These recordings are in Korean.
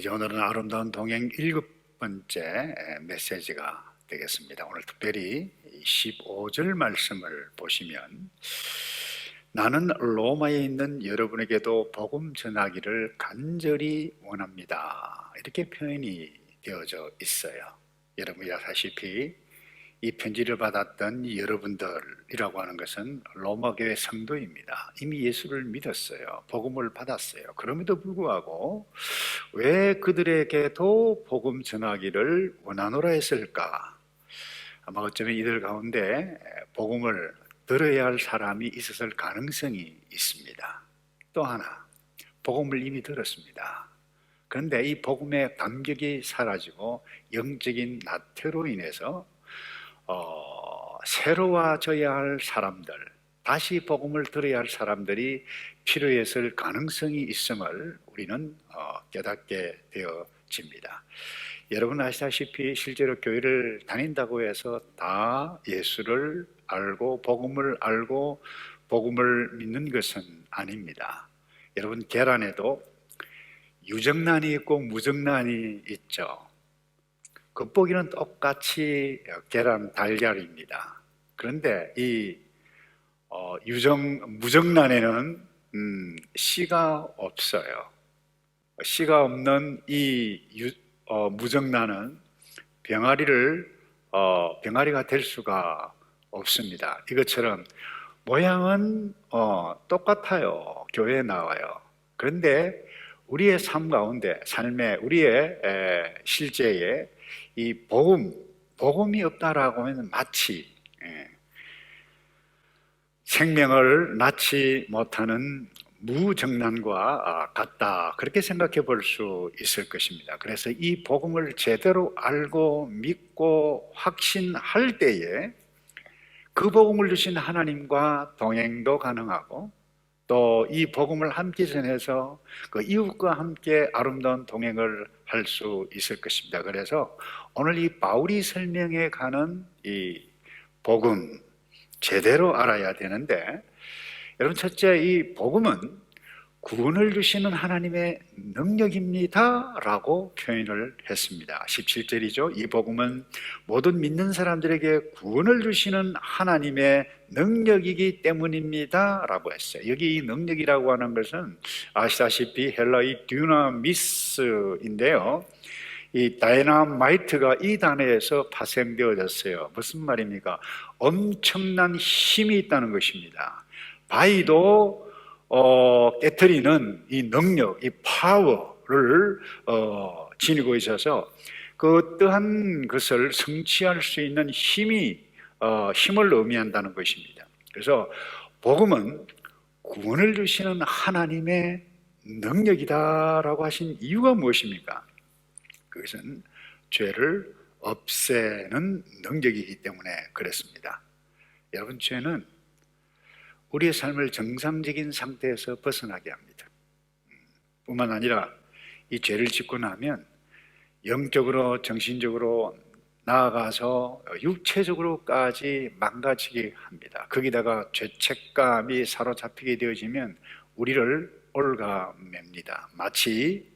이제 오늘은 아름다운 동행 7번째 메시지가 되겠습니다. 오늘 특별히 15절 말씀을 보시면 나는 로마에 있는 여러분에게도 복음 전하기를 간절히 원합니다. 이렇게 표현이 되어져 있어요. 여러분이 아시다시피 이 편지를 받았던 여러분들이라고 하는 것은 로마 교회 성도입니다. 이미 예수를 믿었어요. 복음을 받았어요. 그럼에도 불구하고 왜 그들에게도 복음 전하기를 원하노라 했을까? 아마 어쩌면 이들 가운데 복음을 들어야 할 사람이 있었을 가능성이 있습니다. 또 하나, 복음을 이미 들었습니다. 그런데 이 복음의 감격이 사라지고 영적인 나태로 인해서 새로워져야 할 사람들, 다시 복음을 들어야 할 사람들이 필요했을 가능성이 있음을 우리는 깨닫게 되어집니다. 여러분 아시다시피 실제로 교회를 다닌다고 해서 다 예수를 알고 복음을 알고 복음을 믿는 것은 아닙니다. 여러분 계란에도 유정란이 있고 무정란이 있죠. 겉보기는 똑같이 계란 달걀입니다. 그런데 이 무정란에는 씨가 없어요. 씨가 없는 이 무정란은 병아리가 될 수가 없습니다. 이것처럼 모양은 똑같아요. 교회에 나와요. 그런데 우리의 삶 가운데, 우리의 실제에 이 복음이 없다라고 하면 마치 생명을 낳지 못하는 무정란과 같다, 그렇게 생각해 볼 수 있을 것입니다. 그래서 이 복음을 제대로 알고 믿고 확신할 때에 그 복음을 주신 하나님과 동행도 가능하고 또 이 복음을 함께 전해서 그 이웃과 함께 아름다운 동행을 할 수 있을 것입니다. 그래서 오늘 이 바울이 설명해 가는 이 복음 제대로 알아야 되는데, 여러분 첫째, 이 복음은 구원을 주시는 하나님의 능력입니다 라고 표현을 했습니다. 17절이죠. 이 복음은 모든 믿는 사람들에게 구원을 주시는 하나님의 능력이기 때문입니다 라고 했어요. 여기 이 능력이라고 하는 것은 아시다시피 헬라의 듀나미스인데요, 이 다이나마이트가 이 단어에서 파생되어졌어요. 무슨 말입니까? 엄청난 힘이 있다는 것입니다. 바위도 깨트리는 이 능력, 이 파워를 지니고 있어서 그 어떠한 것을 성취할 수 있는 힘을 의미한다는 것입니다. 그래서 복음은 구원을 주시는 하나님의 능력이다라고 하신 이유가 무엇입니까? 그것은 죄를 없애는 능력이기 때문에 그렇습니다. 여러분, 죄는 우리의 삶을 정상적인 상태에서 벗어나게 합니다. 뿐만 아니라 이 죄를 짓고 나면 영적으로, 정신적으로, 나아가서 육체적으로까지 망가지게 합니다. 거기다가 죄책감이 사로잡히게 되어지면 우리를 올가맵니다. 마치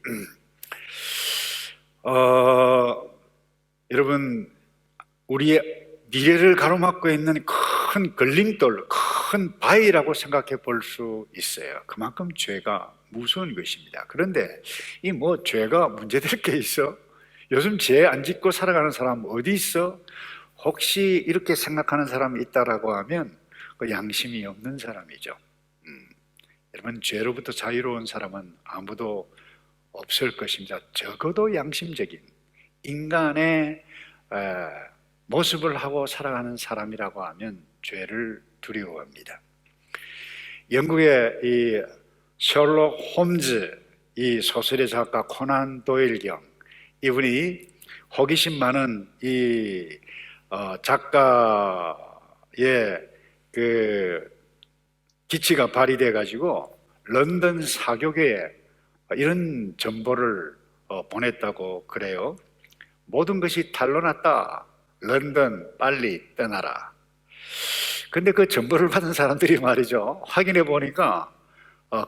여러분, 우리의 미래를 가로막고 있는 큰 걸림돌, 큰 바위라고 생각해 볼 수 있어요. 그만큼 죄가 무서운 것입니다. 그런데 이 죄가 문제될 게 있어? 요즘 죄 안 짓고 살아가는 사람 어디 있어? 혹시 이렇게 생각하는 사람이 있다라고 하면 그 양심이 없는 사람이죠. 여러분, 죄로부터 자유로운 사람은 아무도 없을 것입니다. 적어도 양심적인 인간의 모습을 하고 살아가는 사람이라고 하면 죄를 두려워합니다. 영국의 이 셜록 홈즈, 이 소설의 작가 코난 도일 경, 이분이 호기심 많은 이 작가의 그 기치가 발휘돼 가지고 런던 사교계에 이런 정보를 보냈다고 그래요. 모든 것이 탄로났다. 런던 빨리 떠나라. 근데 그 정보를 받은 사람들이 말이죠, 확인해 보니까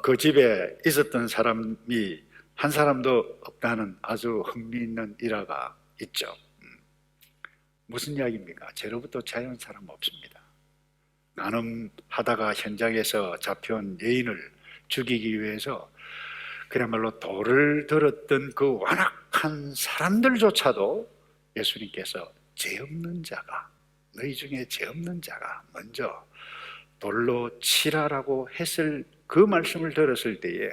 그 집에 있었던 사람이 한 사람도 없다는 아주 흥미있는 일화가 있죠. 무슨 이야기입니까? 죄로부터 자유한 사람 없습니다. 나눔하다가 현장에서 잡혀온 여인을 죽이기 위해서 그야말로 돌을 들었던 그 완악한 사람들조차도 예수님께서 죄 없는 자가, 너희 중에 죄 없는 자가 먼저 돌로 치라라고 했을 그 말씀을 들었을 때에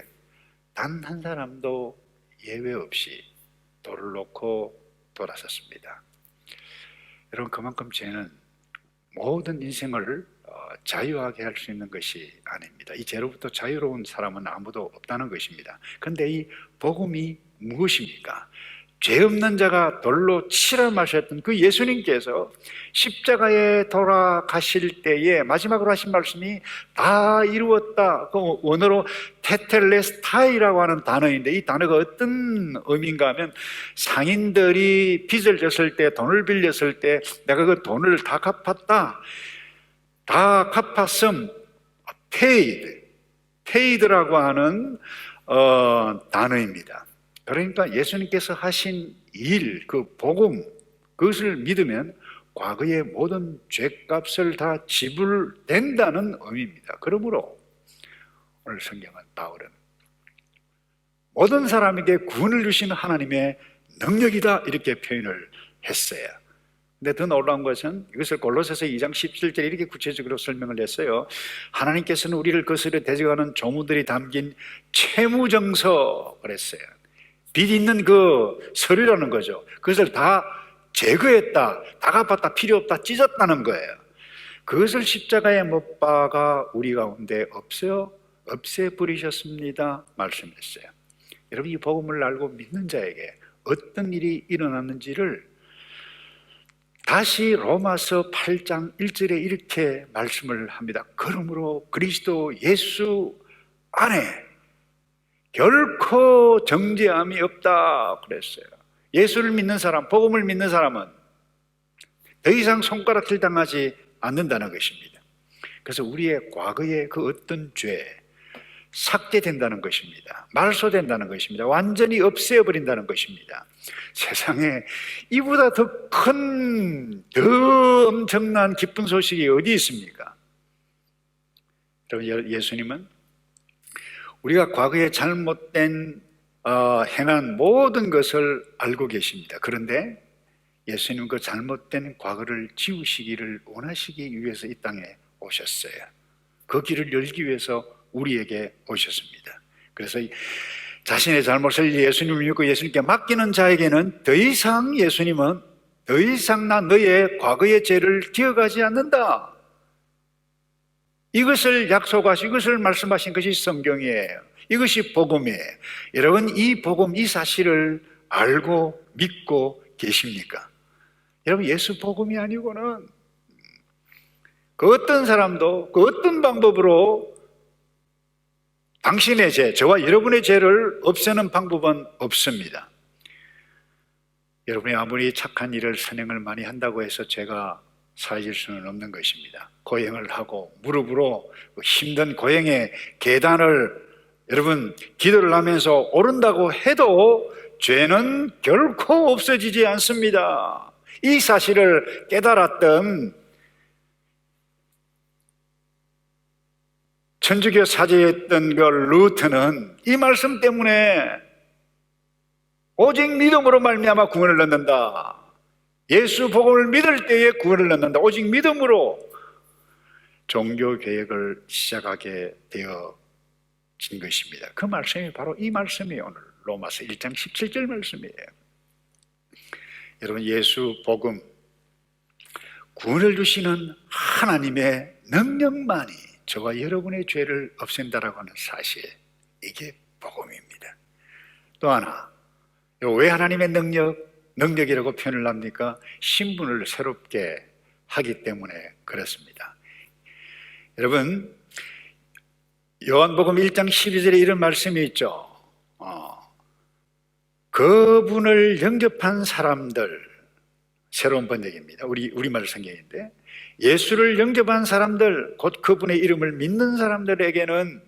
단 한 사람도 예외 없이 돌을 놓고 돌아섰습니다. 여러분, 그만큼 죄는 모든 인생을 자유하게 할 수 있는 것이 아닙니다. 이 죄로부터 자유로운 사람은 아무도 없다는 것입니다. 그런데 이 복음이 무엇입니까? 죄 없는 자가 돌로 치라 마셨던 그 예수님께서 십자가에 돌아가실 때에 마지막으로 하신 말씀이 다 이루었다. 그 원어로 테텔레스타이라고 하는 단어인데, 이 단어가 어떤 의미인가 하면 상인들이 빚을 졌을 때, 돈을 빌렸을 때 내가 그 돈을 다 갚았다, 다 갚았음, paid라고 하는 단어입니다. 그러니까 예수님께서 하신 일, 그 복음, 그것을 믿으면 과거의 모든 죄값을 다 지불된다는 의미입니다. 그러므로 오늘 성경은 바울은 모든 사람에게 구원을 주시는 하나님의 능력이다 이렇게 표현을 했어요. 근데 더 놀라운 것은 이것을 골로새서 2장 17절에 이렇게 구체적으로 설명을 했어요. 하나님께서는 우리를 거스려 대적하는 조문들이 담긴 채무증서 그랬어요. 빚 있는 그 서류라는 거죠. 그것을 다 제거했다, 다 갚았다, 필요 없다, 찢었다는 거예요. 그것을 십자가에 못 박아 우리 가운데 없애버리셨습니다 말씀했어요. 여러분, 이 복음을 알고 믿는 자에게 어떤 일이 일어났는지를 다시 로마서 8장 1절에 이렇게 말씀을 합니다. 그러므로 그리스도 예수 안에 결코 정죄함이 없다 그랬어요. 예수를 믿는 사람, 복음을 믿는 사람은 더 이상 손가락질 당하지 않는다는 것입니다. 그래서 우리의 과거의 그 어떤 죄 삭제된다는 것입니다. 말소된다는 것입니다. 완전히 없애버린다는 것입니다. 세상에 이보다 더 큰, 더 엄청난 기쁜 소식이 어디 있습니까? 여러분, 예수님은 우리가 과거에 잘못된 행한 모든 것을 알고 계십니다. 그런데 예수님은 그 잘못된 과거를 지우시기를 원하시기 위해서 이 땅에 오셨어요. 그 길을 열기 위해서 우리에게 오셨습니다. 그래서 자신의 잘못을 예수님을 믿고 예수님께 맡기는 자에게는 더 이상 예수님은 더 이상 나 너의 과거의 죄를 기억하지 않는다, 이것을 약속하시고 이것을 말씀하신 것이 성경이에요. 이것이 복음이에요. 여러분, 이 복음, 이 사실을 알고 믿고 계십니까? 여러분, 예수 복음이 아니고는 그 어떤 사람도 그 어떤 방법으로 당신의 죄, 저와 여러분의 죄를 없애는 방법은 없습니다. 여러분이 아무리 착한 일을 선행을 많이 한다고 해서 죄가 사해질 수는 없는 것입니다. 고행을 하고 무릎으로 힘든 고행의 계단을 여러분 기도를 하면서 오른다고 해도 죄는 결코 없어지지 않습니다. 이 사실을 깨달았던 천주교 사제였던 그 루터는 이 말씀 때문에 오직 믿음으로 말미암아 구원을 얻는다, 예수 복음을 믿을 때에 구원을 얻는다, 오직 믿음으로 종교 개혁을 시작하게 되어진 것입니다. 그 말씀이 바로 이 말씀이에요. 오늘 로마서 1장 17절 말씀이에요. 여러분, 예수 복음, 구원을 주시는 하나님의 능력만이 저와 여러분의 죄를 없앤다라고 하는 사실, 이게 복음입니다. 또 하나, 왜 하나님의 능력이라고 표현을 합니까? 신분을 새롭게 하기 때문에 그렇습니다. 여러분, 요한복음 1장 12절에 이런 말씀이 있죠. 그분을 영접한 사람들, 새로운 번역입니다. 우리말 성경인데, 예수를 영접한 사람들, 곧 그분의 이름을 믿는 사람들에게는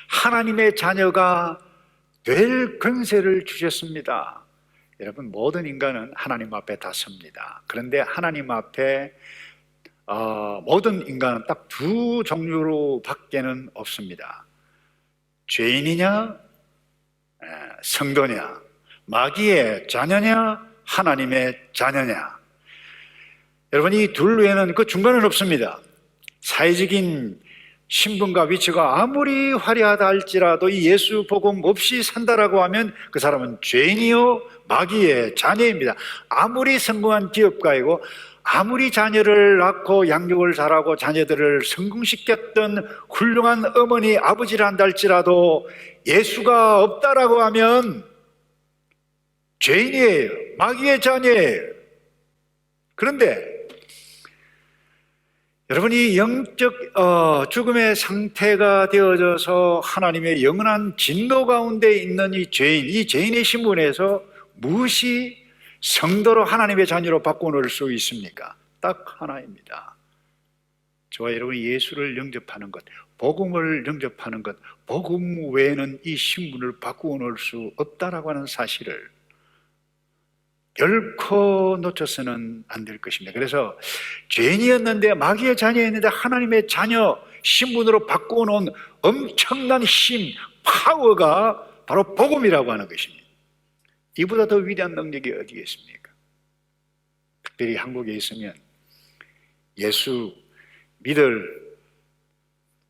하나님의 자녀가 될 권세를 주셨습니다. 여러분, 모든 인간은 하나님 앞에 다 섭니다. 그런데 하나님 앞에 모든 인간은 딱 두 종류로 밖에는 없습니다. 죄인이냐, 성도냐, 마귀의 자녀냐, 하나님의 자녀냐. 여러분, 이 둘 외에는 그 중간은 없습니다. 사회적인 신분과 위치가 아무리 화려하다 할지라도 이 예수 복음 없이 산다라고 하면 그 사람은 죄인이요 마귀의 자녀입니다. 아무리 성공한 기업가이고 아무리 자녀를 낳고 양육을 잘하고 자녀들을 성공시켰던 훌륭한 어머니 아버지를 한다 할지라도 예수가 없다라고 하면 죄인이에요. 마귀의 자녀예요. 그런데 여러분이 영적 죽음의 상태가 되어져서 하나님의 영원한 진노 가운데 있는 이 죄인의 신분에서 무엇이 성도로 하나님의 자녀로 바꿔놓을 수 있습니까? 딱 하나입니다. 저와 여러분이 예수를 영접하는 것, 복음을 영접하는 것, 복음 외에는 이 신분을 바꾸어 놓을 수 없다라고 하는 사실을 결코 놓쳐서는 안 될 것입니다. 그래서 죄인이었는데 마귀의 자녀였는데 하나님의 자녀 신분으로 바꾸어 놓은 엄청난 힘, 파워가 바로 복음이라고 하는 것입니다. 이보다 더 위대한 능력이 어디에 있습니까? 특별히 한국에 있으면 예수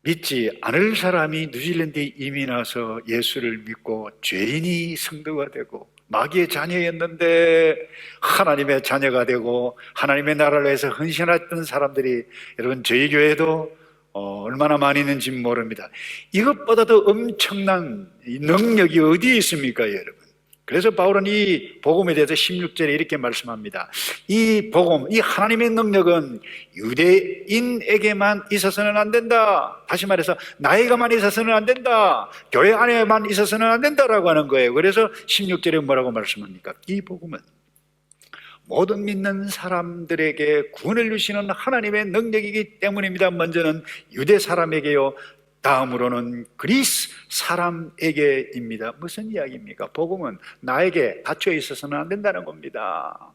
믿지 않을 사람이 뉴질랜드에 이민 와서 예수를 믿고 죄인이 성도가 되고 마귀의 자녀였는데 하나님의 자녀가 되고 하나님의 나라를 위해서 헌신했던 사람들이 여러분 저희 교회도 얼마나 많이 있는지 모릅니다. 이것보다 더 엄청난 능력이 어디에 있습니까, 여러분? 그래서 바울은 이 복음에 대해서 16절에 이렇게 말씀합니다. 이 복음, 이 하나님의 능력은 유대인에게만 있어서는 안 된다. 다시 말해서 나에게만 있어서는 안 된다. 교회 안에만 있어서는 안 된다라고 하는 거예요. 그래서 16절에 뭐라고 말씀합니까? 이 복음은 모든 믿는 사람들에게 구원을 주시는 하나님의 능력이기 때문입니다. 먼저는 유대 사람에게요, 다음으로는 그리스 사람에게입니다. 무슨 이야기입니까? 복음은 나에게 닫혀 있어서는 안 된다는 겁니다.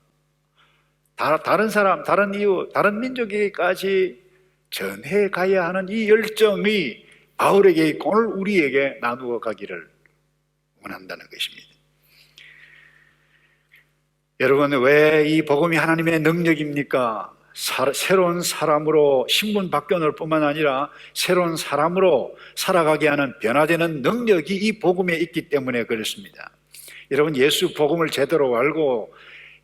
다른 사람, 다른 이유, 다른 민족에게까지 전해 가야 하는 이 열정이 바울에게 있고 오늘 우리에게 나누어 가기를 원한다는 것입니다. 여러분, 왜 이 복음이 하나님의 능력입니까? 새로운 사람으로 신분 바뀌어놓을 뿐만 아니라 새로운 사람으로 살아가게 하는 변화되는 능력이 이 복음에 있기 때문에 그렇습니다. 여러분, 예수 복음을 제대로 알고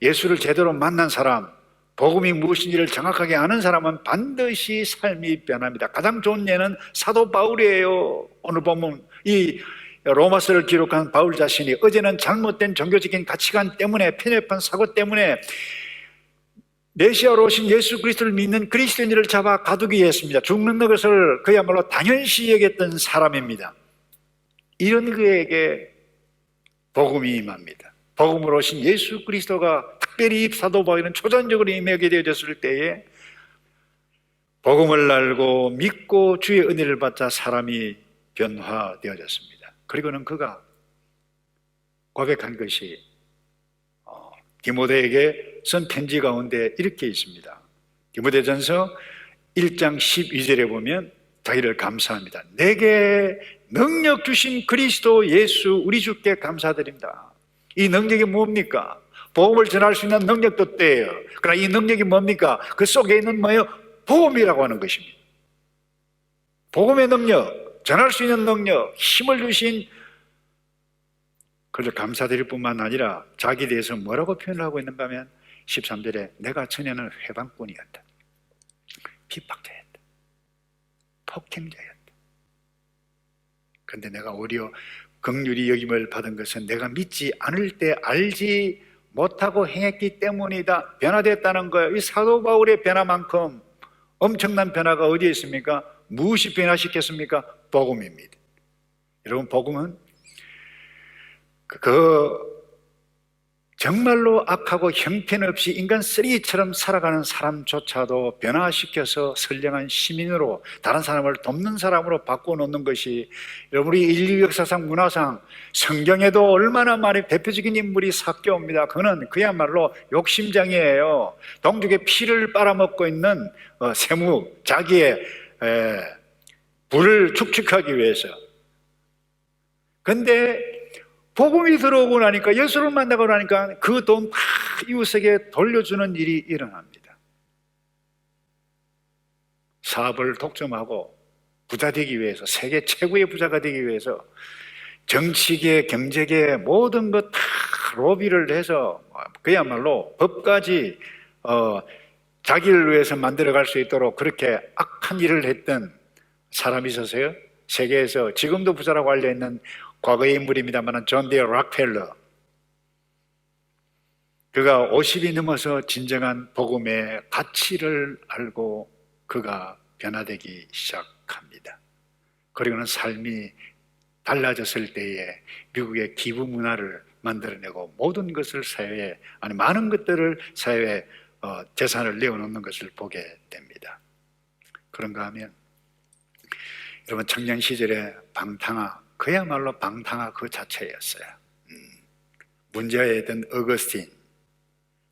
예수를 제대로 만난 사람, 복음이 무엇인지를 정확하게 아는 사람은 반드시 삶이 변합니다. 가장 좋은 예는 사도 바울이에요. 오늘 보면 이 로마서를 기록한 바울 자신이 어제는 잘못된 종교적인 가치관 때문에, 편협한 사고 때문에 메시아로 오신 예수 그리스도를 믿는 그리스도인들을 잡아 가두기 했습니다. 죽는 것을 그야말로 당연시 여겼던 사람입니다. 이런 그에게 복음이 임합니다. 복음으로 오신 예수 그리스도가 특별히 사도 바울은 초전적으로 임하게 되어졌을 때에 복음을 알고 믿고 주의 은혜를 받자 사람이 변화되어졌습니다. 그리고는 그가 고백한 것이 디모데에게 쓴 편지 가운데 이렇게 있습니다. 디모데전서 1장 12절에 보면 자기를 감사합니다. 내게 능력 주신 그리스도 예수 우리 주께 감사드립니다. 이 능력이 뭡니까? 복음을 전할 수 있는 능력도 때예요. 그러나 이 능력이 뭡니까? 그 속에 있는 뭐예요? 복음이라고 하는 것입니다. 복음의 능력, 전할 수 있는 능력, 힘을 주신 그를 감사드릴 뿐만 아니라 자기에 대해서 뭐라고 표현하고 있는가 하면 13절에 내가 전에는 회방꾼이었다, 핍박자였다, 폭행자였다. 그런데 내가 오히려 긍휼히 여김을 받은 것은 내가 믿지 않을 때 알지 못하고 행했기 때문이다. 변화됐다는 거예요. 이 사도 바울의 변화만큼 엄청난 변화가 어디에 있습니까? 무엇이 변화시켰습니까? 복음입니다. 여러분, 복음은 정말로 악하고 형편없이 인간 쓰레기처럼 살아가는 사람조차도 변화시켜서 선량한 시민으로, 다른 사람을 돕는 사람으로 바꿔놓는 것이, 여러분, 우리 인류 역사상 문화상 성경에도 얼마나 많은 대표적인 인물이 삭개오입니다. 그는 그야말로 욕심장이에요. 동족의 피를 빨아먹고 있는 세무, 자기의 부를 축축하기 위해서. 근데 복음이 들어오고 나니까, 예수를 만나고 나니까 그 돈 다 이웃에게 돌려주는 일이 일어납니다. 사업을 독점하고 부자 되기 위해서, 세계 최고의 부자가 되기 위해서 정치계, 경제계 모든 것 다 로비를 해서 그야말로 법까지 자기를 위해서 만들어갈 수 있도록 그렇게 악한 일을 했던 사람이 있었어요. 세계에서 지금도 부자라고 알려있는 과거의 인물입니다만, 존 D. 락펠러. 그가 50이 넘어서 진정한 복음의 가치를 알고 그가 변화되기 시작합니다. 그리고는 삶이 달라졌을 때에 미국의 기부 문화를 만들어내고 모든 것을 사회에, 아니 많은 것들을 사회에 재산을 내어놓는 것을 보게 됩니다. 그런가 하면 여러분, 청년 시절에 방탕하, 그야말로 방탕하 그 자체였어요. 문제였던 어거스틴,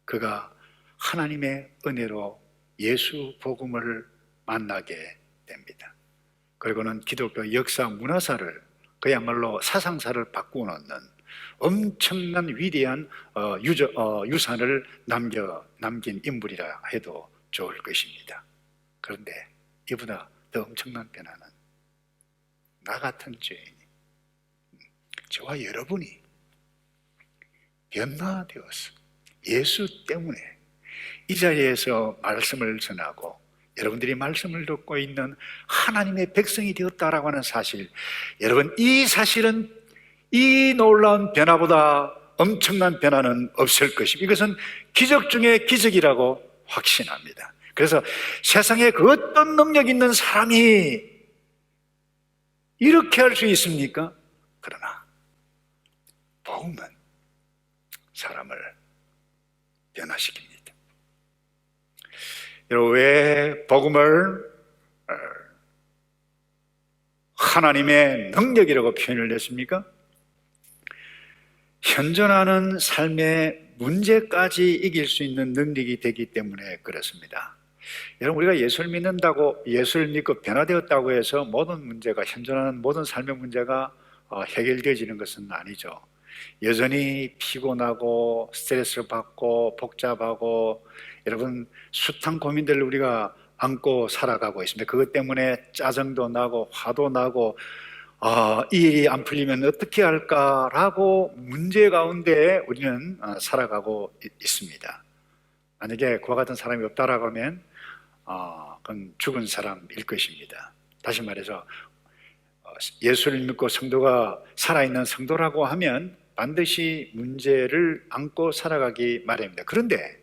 그가 하나님의 은혜로 예수 복음을 만나게 됩니다. 그리고는 기독교 역사 문화사를, 그야말로 사상사를 바꾸어놓는 엄청난 위대한 유산을 남긴 인물이라 해도 좋을 것입니다. 그런데 이보다 더 엄청난 변화는 나 같은 죄인이, 저와 여러분이 변화되어서 예수 때문에 이 자리에서 말씀을 전하고 여러분들이 말씀을 듣고 있는 하나님의 백성이 되었다라고 하는 사실, 여러분, 이 사실은, 이 놀라운 변화보다 엄청난 변화는 없을 것입니다. 이것은 기적 중에 기적이라고 확신합니다. 그래서 세상에 그 어떤 능력 있는 사람이 이렇게 할 수 있습니까? 그러나 복음은 사람을 변화시킵니다. 여러분, 왜 복음을 하나님의 능력이라고 표현을 했습니까? 현존하는 삶의 문제까지 이길 수 있는 능력이 되기 때문에 그렇습니다. 여러분, 우리가 예수를 믿는다고, 예수를 믿고 변화되었다고 해서 모든 문제가, 현존하는 모든 삶의 문제가 해결되어지는 것은 아니죠. 여전히 피곤하고 스트레스를 받고 복잡하고, 여러분, 숱한 고민들을 우리가 안고 살아가고 있습니다. 그것 때문에 짜증도 나고 화도 나고, 이 일이 안 풀리면 어떻게 할까라고 문제 가운데 우리는 살아가고 있습니다. 만약에 그와 같은 사람이 없다라고 하면 그건 죽은 사람일 것입니다. 다시 말해서 예수를 믿고 성도가 살아있는 성도라고 하면 반드시 문제를 안고 살아가기 마련입니다. 그런데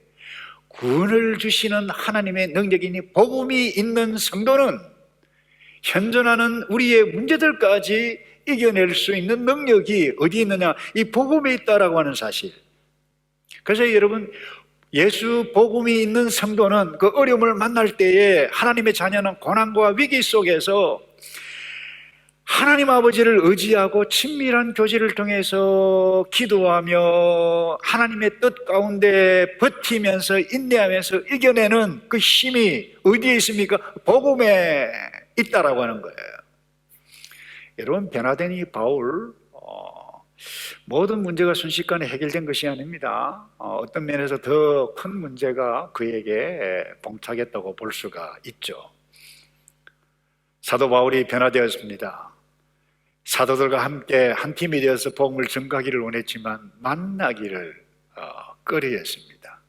구원을 주시는 하나님의 능력이니 복음이 있는 성도는 현존하는 우리의 문제들까지 이겨낼 수 있는 능력이 어디 있느냐? 이 복음에 있다라고 하는 사실. 그래서 여러분, 예수 복음이 있는 성도는 그 어려움을 만날 때에 하나님의 자녀는 고난과 위기 속에서 하나님 아버지를 의지하고 친밀한 교제를 통해서 기도하며 하나님의 뜻 가운데 버티면서 인내하면서 이겨내는 그 힘이 어디에 있습니까? 복음에 있다라고 하는 거예요. 여러분, 변화된 이 바울, 모든 문제가 순식간에 해결된 것이 아닙니다. 어떤 면에서 더 큰 문제가 그에게 봉착했다고 볼 수가 있죠. 사도 바울이 변화되었습니다. 사도들과 함께 한 팀이 되어서 복음을 전가하기를 원했지만 만나기를 꺼려했습니다.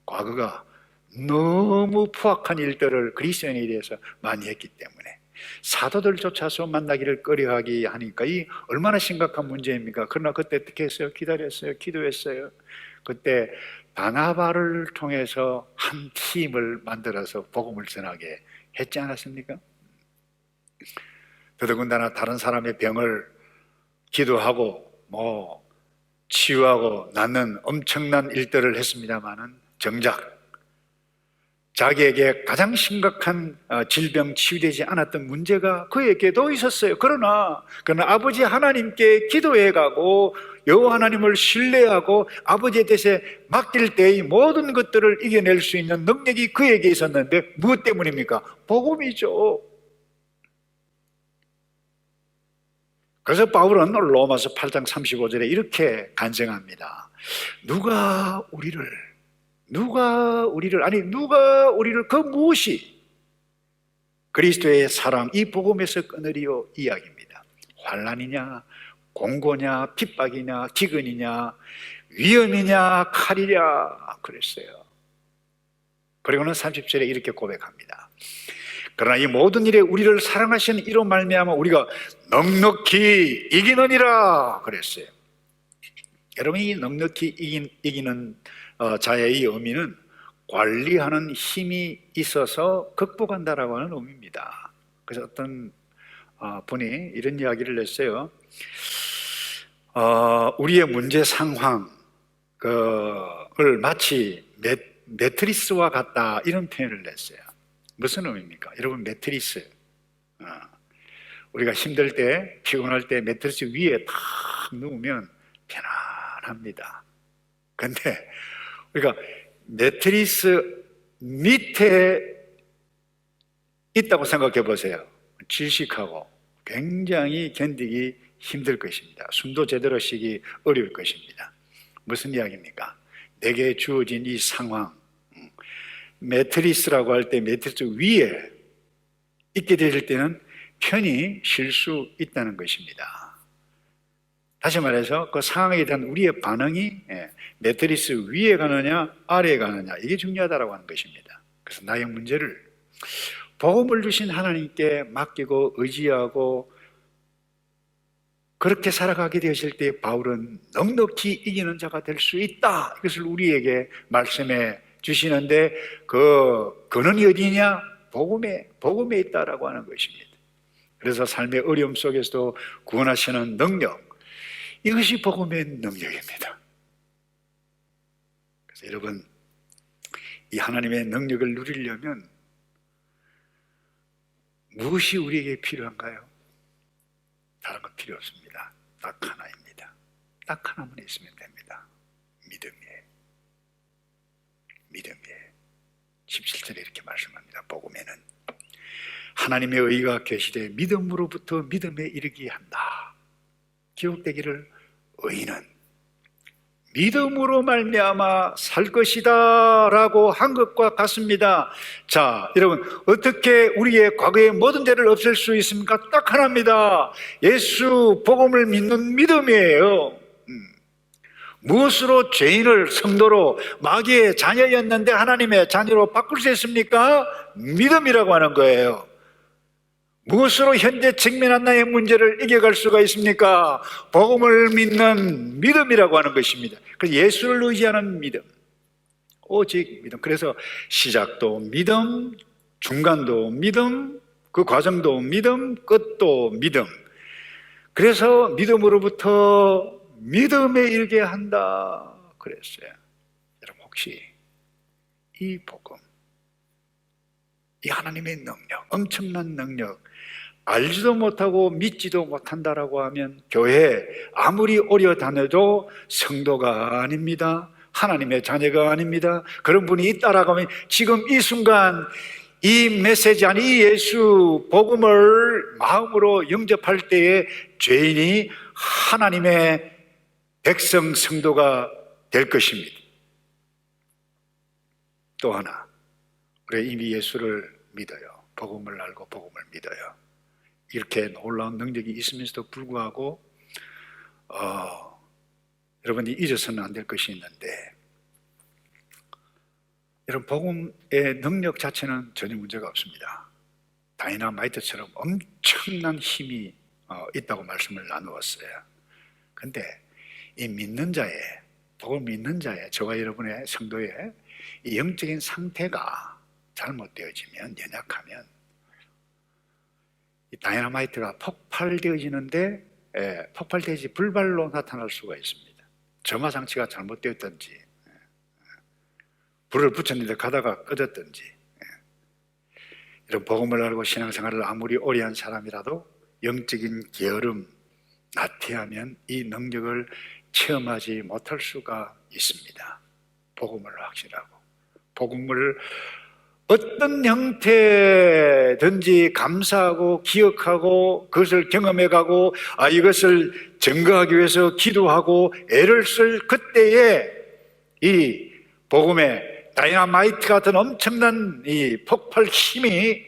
과거가 너무 포악한 일들을 그리스도인에 대해서 많이 했기 때문에 사도들조차도 만나기를 꺼려하기 하니까 이 얼마나 심각한 문제입니까? 그러나 그때 어떻게 했어요? 기다렸어요. 기도했어요. 그때 바나바를 통해서 한 팀을 만들어서 복음을 전하게 했지 않았습니까? 더더군다나 다른 사람의 병을 기도하고 치유하고 낫는 엄청난 일들을 했습니다마는 정작 자기에게 가장 심각한 질병 치유되지 않았던 문제가 그에게도 있었어요. 그러나 아버지 하나님께 기도해가고 여호와 하나님을 신뢰하고 아버지의 뜻에 맡길 때의 모든 것들을 이겨낼 수 있는 능력이 그에게 있었는데 무엇 때문입니까? 복음이죠. 그래서 바울은 로마서 8장 35절에 이렇게 간증합니다. 누가 우리를 그 무엇이 그리스도의 사랑 이 복음에서 끊으리요 이야기입니다. 환난이냐 공고냐 핍박이냐 기근이냐 위험이냐 칼이냐 그랬어요. 그리고는 30절에 이렇게 고백합니다. 그러나 이 모든 일에 우리를 사랑하시는 이로 말미암아 우리가 넉넉히 이기느니라 그랬어요. 여러분, 이 넉넉히 이기는 자의 이 의미는 관리하는 힘이 있어서 극복한다라고 하는 의미입니다. 그래서 어떤 분이 이런 이야기를 했어요. 우리의 문제 상황을 마치 매트리스와 같다 이런 표현을 냈어요. 무슨 의미입니까? 여러분, 매트리스 우리가 힘들 때 피곤할 때 매트리스 위에 탁 누우면 편안합니다. 근데 우리가 매트리스 밑에 있다고 생각해 보세요. 질식하고 굉장히 견디기 힘들 것입니다. 숨도 제대로 쉬기 어려울 것입니다. 무슨 이야기입니까? 내게 주어진 이 상황, 매트리스라고 할 때 매트리스 위에 있게 될 때는 편히 쉴 수 있다는 것입니다. 다시 말해서 그 상황에 대한 우리의 반응이 매트리스 위에 가느냐 아래에 가느냐 이게 중요하다고 하는 것입니다. 그래서 나의 문제를 복음을 주신 하나님께 맡기고 의지하고 그렇게 살아가게 되실 때 바울은 넉넉히 이기는 자가 될 수 있다, 이것을 우리에게 말씀해 주시는데 그 근원이 어디냐? 복음에 있다라고 하는 것입니다. 그래서 삶의 어려움 속에서도 구원하시는 능력, 이것이 복음의 능력입니다. 그래서 여러분, 이 하나님의 능력을 누리려면 무엇이 우리에게 필요한가요? 다른 건 필요 없습니다. 딱 하나입니다. 딱 하나만 있으면 됩니다. 믿음이에요. 17절에 이렇게 말씀합니다. 복음에는 하나님의 의가 계시되 믿음으로부터 믿음에 이르게 한다. 기록되기를 의인은 믿음으로 말미암아 살 것이다 라고 한 것과 같습니다. 자, 여러분, 어떻게 우리의 과거의 모든 죄를 없앨 수 있습니까? 딱 하나입니다. 예수 복음을 믿는 믿음이에요. 무엇으로 죄인을 성도로 마귀의 자녀였는데 하나님의 자녀로 바꿀 수 있습니까? 믿음이라고 하는 거예요. 무엇으로 현재 직면한 나의 문제를 이겨갈 수가 있습니까? 복음을 믿는 믿음이라고 하는 것입니다. 그래서 예수를 의지하는 믿음, 오직 믿음. 그래서 시작도 믿음, 중간도 믿음, 그 과정도 믿음, 끝도 믿음. 그래서 믿음으로부터 믿음에 이르게 한다 그랬어요. 여러분, 혹시 이 복음, 이 하나님의 능력, 엄청난 능력 알지도 못하고 믿지도 못한다라고 하면 교회 아무리 오려 다녀도 성도가 아닙니다. 하나님의 자녀가 아닙니다. 그런 분이 있다라고 하면 지금 이 순간 이 메시지 아니 이 예수 복음을 마음으로 영접할 때에 죄인이 하나님의 백성 성도가 될 것입니다. 또 하나, 우리 이미 예수를 믿어요. 복음을 알고 복음을 믿어요. 이렇게 놀라운 능력이 있으면서도 불구하고 여러분이 잊어서는 안 될 것이 있는데, 여러분, 복음의 능력 자체는 전혀 문제가 없습니다. 다이너마이트처럼 엄청난 힘이 있다고 말씀을 나누었어요. 근데 이 믿는 자의, 복음을 믿는 자의, 저와 여러분의 성도의 이 영적인 상태가 잘못되어지면, 연약하면 이 다이너마이트가 폭발되어지는데 폭발되지 불발로 나타날 수가 있습니다. 점화장치가 잘못되었든지, 불을 붙였는데 가다가 꺼졌든지, 이런 복음을 알고 신앙생활을 아무리 오래 한 사람이라도 영적인 게으름, 나태하면 이 능력을 체험하지 못할 수가 있습니다. 복음을 확신하고, 복음을 어떤 형태든지 감사하고 기억하고 그것을 경험해가고 이것을 증거하기 위해서 기도하고 애를 쓸 그때에 이 복음의 다이너마이트 같은 엄청난 이 폭발 힘이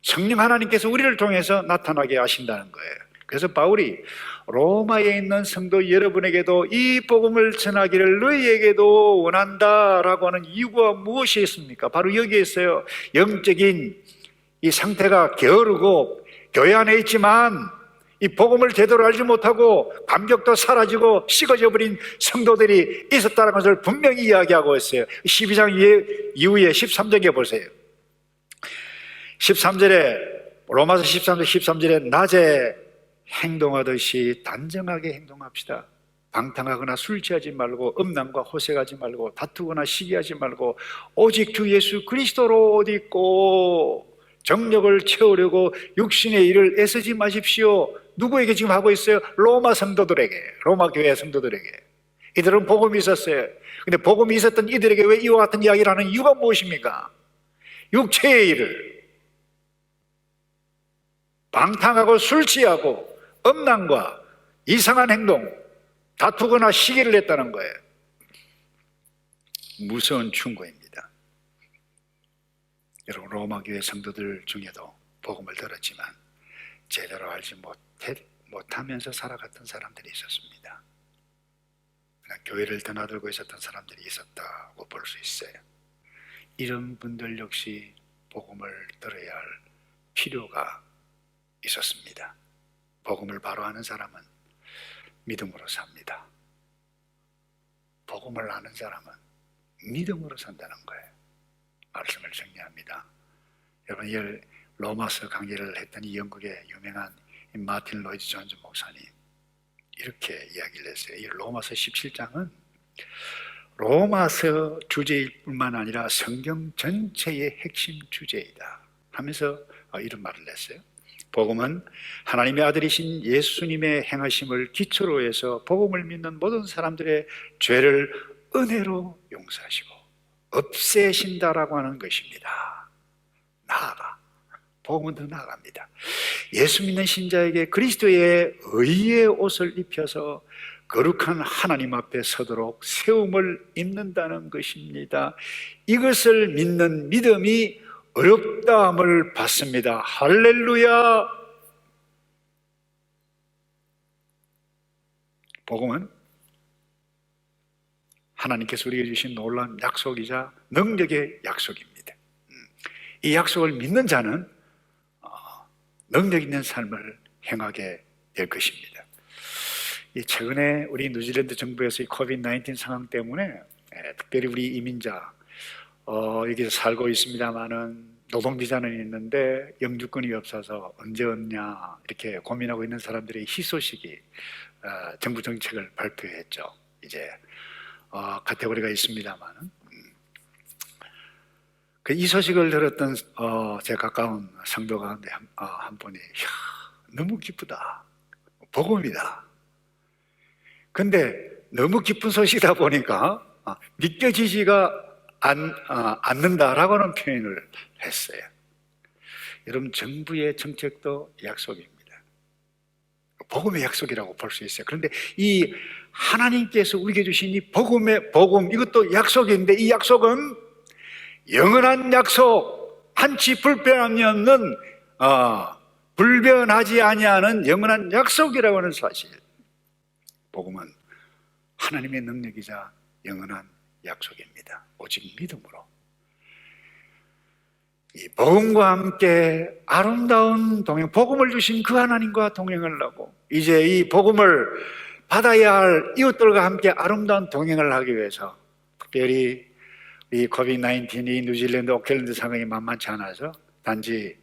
성령 하나님께서 우리를 통해서 나타나게 하신다는 거예요. 그래서 바울이 로마에 있는 성도 여러분에게도 이 복음을 전하기를 너희에게도 원한다라고 하는 이유가 무엇이 있습니까? 바로 여기에 있어요. 영적인 이 상태가 게으르고 교회 안에 있지만 이 복음을 제대로 알지 못하고 감격도 사라지고 식어져 버린 성도들이 있었다는 것을 분명히 이야기하고 있어요. 12장 이후에 13절에 보세요. 13절에 로마서 13장 13절에 낮에 행동하듯이 단정하게 행동합시다. 방탕하거나 술 취하지 말고 음란과 호색하지 말고 다투거나 시기하지 말고 오직 주 예수 그리스도로 옷 입고 정력을 채우려고 육신의 일을 애쓰지 마십시오. 누구에게 지금 하고 있어요? 로마 성도들에게, 로마 교회 성도들에게. 이들은 복음이 있었어요. 근데 복음이 있었던 이들에게 왜 이와 같은 이야기를 하는 이유가 무엇입니까? 육체의 일을 방탕하고 술 취하고 음란과 이상한 행동, 다투거나 시기를 했다는 거예요. 무서운 충고입니다. 여러분, 로마 교회 성도들 중에도 복음을 들었지만 제대로 알지 못하면서 살아갔던 사람들이 있었습니다. 그냥 교회를 드나들고 있었던 사람들이 있었다고 볼 수 있어요. 이런 분들 역시 복음을 들어야 할 필요가 있었습니다. 복음을 바로 아는 사람은 믿음으로 삽니다. 복음을 아는 사람은 믿음으로 산다는 거예요. 말씀을 정리합니다. 여러분, 이 로마서 강의를 했던 이 영국의 유명한 마틴 로이드 존스 목사님 이렇게 이야기를 했어요. 이 로마서 17장은 로마서 주제일 뿐만 아니라 성경 전체의 핵심 주제이다 하면서 이런 말을 했어요. 복음은 하나님의 아들이신 예수님의 행하심을 기초로 해서 복음을 믿는 모든 사람들의 죄를 은혜로 용서하시고 없애신다라고 하는 것입니다. 나아가 복음은 더 나아갑니다. 예수 믿는 신자에게 그리스도의 의의 옷을 입혀서 거룩한 하나님 앞에 서도록 세움을 입는다는 것입니다. 이것을 믿는 믿음이 어렵다함을 받습니다. 할렐루야! 복음은 하나님께서 우리에게 주신 놀라운 약속이자 능력의 약속입니다. 이 약속을 믿는 자는 능력 있는 삶을 행하게 될 것입니다. 최근에 우리 뉴질랜드 정부에서 이 코비드-19 상황 때문에 특별히 우리 이민자 여기서 살고 있습니다만은 노동비자는 있는데 영주권이 없어서 언제 얻냐 이렇게 고민하고 있는 사람들의 희소식이 정부 정책을 발표했죠. 이제 카테고리가 있습니다만은 이 소식을 들었던 제 가까운 성도 가운데 한 분이 너무 기쁘다, 복음이다. 근데 너무 기쁜 소식이다 보니까 믿겨지지가 않는다라고 하는 표현을 했어요. 여러분, 정부의 정책도 약속입니다. 복음의 약속이라고 볼 수 있어요. 그런데 이 하나님께서 우리에게 주신 이 복음의 복음, 이것도 약속인데 이 약속은 영원한 약속, 한치 불변함이 없는 불변하지 아니하는 영원한 약속이라고 하는 사실. 복음은 하나님의 능력이자 영원한 약속입니다. 오직 믿음으로 이 복음과 함께 아름다운 동행, 복음을 주신 그 하나님과 동행을 하고 이제 이 복음을 받아야 할 이웃들과 함께 아름다운 동행을 하기 위해서 특별히 이 코비드-19이 뉴질랜드, 오클랜드 상황이 만만치 않아서 단지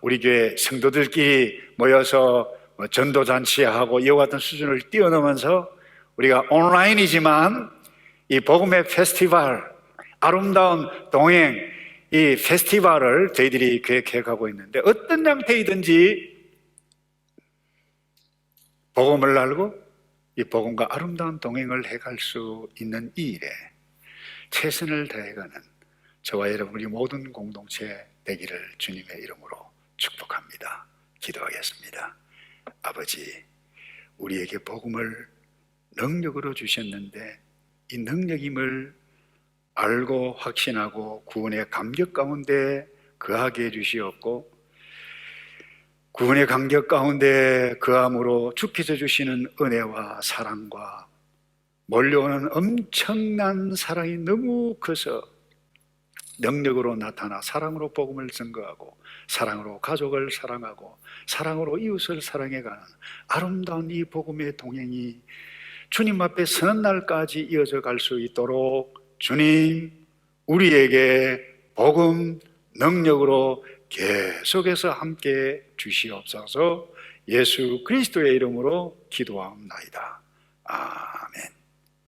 우리 교회 성도들끼리 모여서 전도잔치하고 이와 같은 수준을 뛰어넘으면서 우리가 온라인이지만 이 복음의 페스티벌, 아름다운 동행, 이 페스티벌을 저희들이 계획해 가고 있는데, 어떤 형태이든지 복음을 알고 이 복음과 아름다운 동행을 해갈 수 있는 이 일에 최선을 다해가는 저와 여러분이 모든 공동체 되기를 주님의 이름으로 축복합니다. 기도하겠습니다. 아버지, 우리에게 복음을 능력으로 주셨는데 이 능력임을 알고 확신하고 구원의 감격 가운데 거하게 해주시었고, 구원의 감격 가운데 거함으로 주께서 주시는 은혜와 사랑과 몰려오는 엄청난 사랑이 너무 커서 능력으로 나타나 사랑으로 복음을 증거하고, 사랑으로 가족을 사랑하고, 사랑으로 이웃을 사랑해가는 아름다운 이 복음의 동행이 주님 앞에 서는 날까지 이어져 갈 수 있도록 주님, 우리에게 복음 능력으로 계속해서 함께 주시옵소서. 예수 그리스도의 이름으로 기도하옵나이다. 아멘.